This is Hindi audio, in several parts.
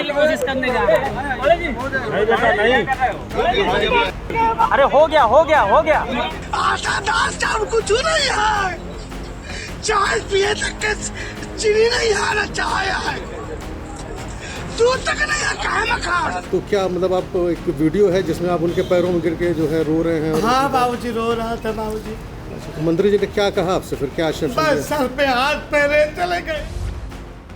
की कोशिश करने जा रहे हैं। अरे हो गया। आटा दाल चावल कुछ नहीं है, चाय पिए तक के चीनी नहीं है ना, चाय है, दूध तक नहीं है, काहे में खा। तो क्या मतलब आप एक वीडियो है जिसमें आप उनके पैरों में गिर के जो है रो रहे हैं? हाँ बाबूजी रो रहा था बाबूजी। तो मंत्री जी ने क्या कहा आपसे, फिर क्या आश्वासन दिया? बस सर पे हाथ फेरे चले गए।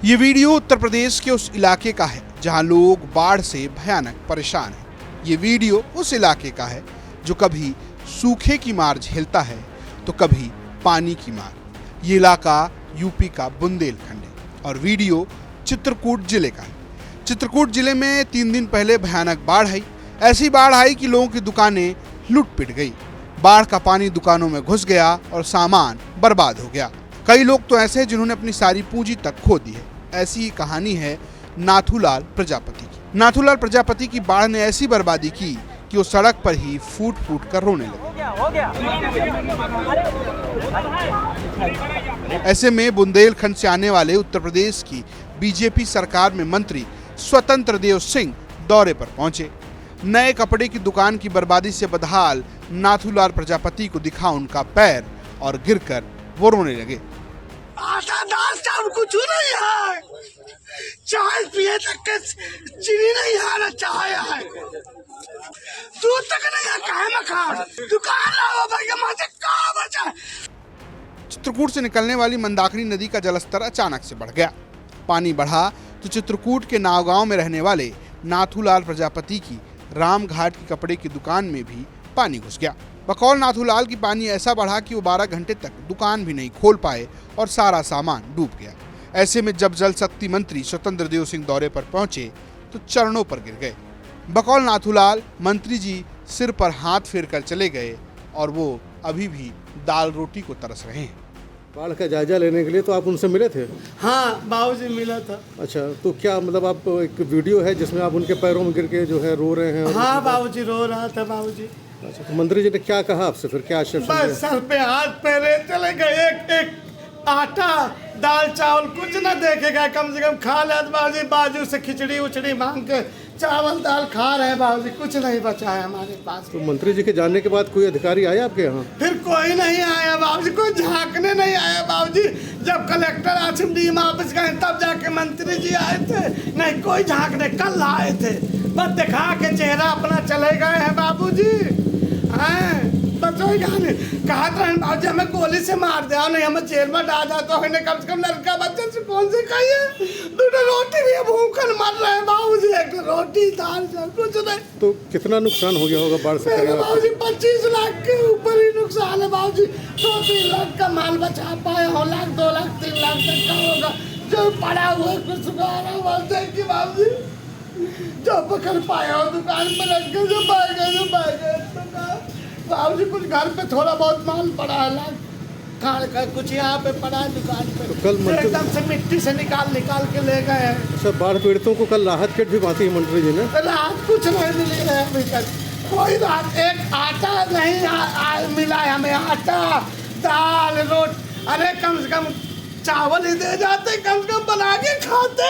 ये वीडियो उत्तर प्रदेश के उस इलाके का है जहां लोग बाढ़ से भयानक परेशान हैं। ये वीडियो उस इलाके का है जो कभी सूखे की मार झेलता है तो कभी पानी की मार। ये इलाका यूपी का बुंदेलखंड है और वीडियो चित्रकूट जिले का है। चित्रकूट जिले में 3 दिन पहले भयानक बाढ़ आई। ऐसी बाढ़ आई कि लोगों की दुकानें लूट पिट गई। बाढ़ का पानी दुकानों में घुस गया और सामान बर्बाद हो गया। कई लोग तो ऐसे हैं जिन्होंने अपनी सारी पूंजी तक खो दी है। ऐसी ही कहानी है नाथूलाल प्रजापति की। नाथूलाल प्रजापति की बाढ़ ने ऐसी बर्बादी की कि वो सड़क पर ही फूट फूट कर रोने लगे। हो गया। ऐसे में बुंदेलखंड से आने वाले उत्तर प्रदेश की बीजेपी सरकार में मंत्री स्वतंत्र देव सिंह दौरे पर पहुंचे। नए कपड़े की दुकान की बर्बादी से बदहाल नाथूलाल प्रजापति को दिखा उनका पैर और गिरकर वो रोने लगे। आटा दाल चावल कुछ नहीं है, चाय पिए तक के चीनी नहीं है ना, चाय है, दूध तक नहीं है, काहे में खा। दुकान लाओ भैया, मुझे कहाँ बचा। चित्रकूट से निकलने वाली मंदाकिनी नदी का जलस्तर अचानक से बढ़ गया। पानी बढ़ा तो चित्रकूट के नावगांव में रहने वाले नाथूलाल प्रजापति की रामघाट की कपड़े की दुकान में भी पानी घुस गया। बकौल नाथूलाल की पानी ऐसा बढ़ा कि वो 12 घंटे तक दुकान भी नहीं खोल पाए और सारा सामान डूब गया। ऐसे में जब जल शक्ति मंत्री स्वतंत्र देव सिंह दौरे पर पहुंचे तो चरणों पर गिर गए। बकौल नाथूलाल मंत्री जी सिर पर हाथ फेर कर चले गए और वो अभी भी दाल रोटी को तरस रहे हैं। बाढ़ का जायजा लेने के लिए तो आप उनसे मिले थे? हाँ बाबूजी मिला था। अच्छा, तो क्या मतलब आप एक वीडियो है जिसमें आप उनके पैरों में गिर के जो है रो रहे हैं? हाँ बाबूजी रो रहा था बाबूजी। अच्छा, तो मंत्री जी ने क्या कहा आपसे, फिर क्या आश्वासन दिया? बस सर पे हाथ फेरे चले गए। एक आटा दाल चावल कुछ न देखेगा, कम से कम खा ले बाबूजी। बाजू से खिचड़ी उचड़ी मांग के चावल दाल खा रहे हैं बाबूजी, कुछ नहीं बचा है हमारे पास। तो मंत्री जी के जाने के बाद कोई अधिकारी आया आपके यहाँ? फिर कोई नहीं आया बाबूजी, कोई झांकने नहीं आया बाबूजी। जब कलेक्टर आसिम डीएम ऑफिस गए तब जाके मंत्री जी आए थे, नहीं कोई झांकने। कल आए थे, बस दिखा के चेहरा अपना चले गए हैं बाबूजी। बच्चों कहा बाबूजी हमें गोली से मार दिया, नहीं हमें जेल में डाल दिया, तो हमें कम से कम लड़का बच्चे से कौन से खाइए। 2 रोटी भी भूखन मर रहे हैं बाबूजी, 1 रोटी दाल कुछ नहीं। तो कितना नुकसान हो गया होगा बाढ़ से? बाबूजी 25 लाख के ऊपर ही नुकसान है बाबूजी। 2-3 लाख का माल बचा पाए हो, 1 लाख 2 लाख 3 लाख तक का होगा। जो पड़ा हुआ कुछ बोलते हैं कि बाबूजी जो पकड़ पाए हो दुकान पर रख के, जो पाए गए बाबूजी। कुछ घर पे थोड़ा बहुत माल पड़ा है, खाने का कुछ यहाँ पे पड़ा है दुकान पे। तो कल एकदम से मिट्टी से निकाल के ले गए हैं। अच्छा, बाढ़ पीड़ितों को कल राहत किट भी बांटी है मंत्री जी ने? राहत कुछ नहीं मिली है अभी तक, कोई राहत। एक आटा नहीं मिला है हमें, आटा दाल रोटी। अरे कम से कम चावल ही दे जाते, कम से कम बना के खाते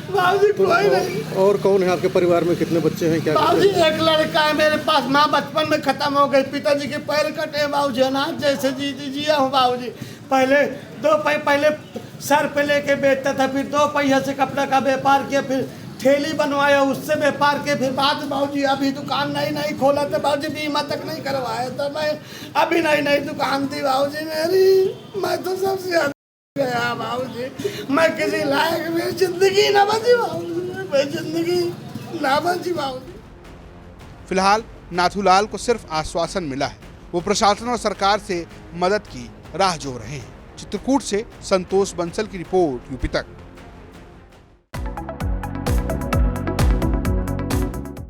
बाबूजी। कोई नहीं। और कौन है आपके परिवार में, कितने बच्चे हैं? क्या बाबूजी 1 लड़का है मेरे पास, माँ बचपन में खत्म हो गई। पिताजी के पैर कटे बाबूजी, अनाथ जैसे जिया हूँ बाबूजी। पहले 2 पहले सर पे लेके बेचता था, फिर 2 पहिया से कपड़ा का व्यापार किया, फिर ठेली बनवाया, उससे व्यापार किया। फिर बाद बाबूजी अभी दुकान नहीं खोला था बाबूजी, बीमा तक नहीं करवाया था मैं। अभी नई दुकान थी बाबूजी मेरी। मैं तो सबसे ज्यादा गया बाबूजी, मैं किसी लायक मेरी जिंदगी ना बची बाबूजी, मेरी जिंदगी ना बची बाबूजी। फिलहाल नाथूलाल को सिर्फ आश्वासन मिला है, वो प्रशासन और सरकार से मदद की राह जोह रहे हैं। चित्रकूट से संतोष बंसल की रिपोर्ट, यूपी तक।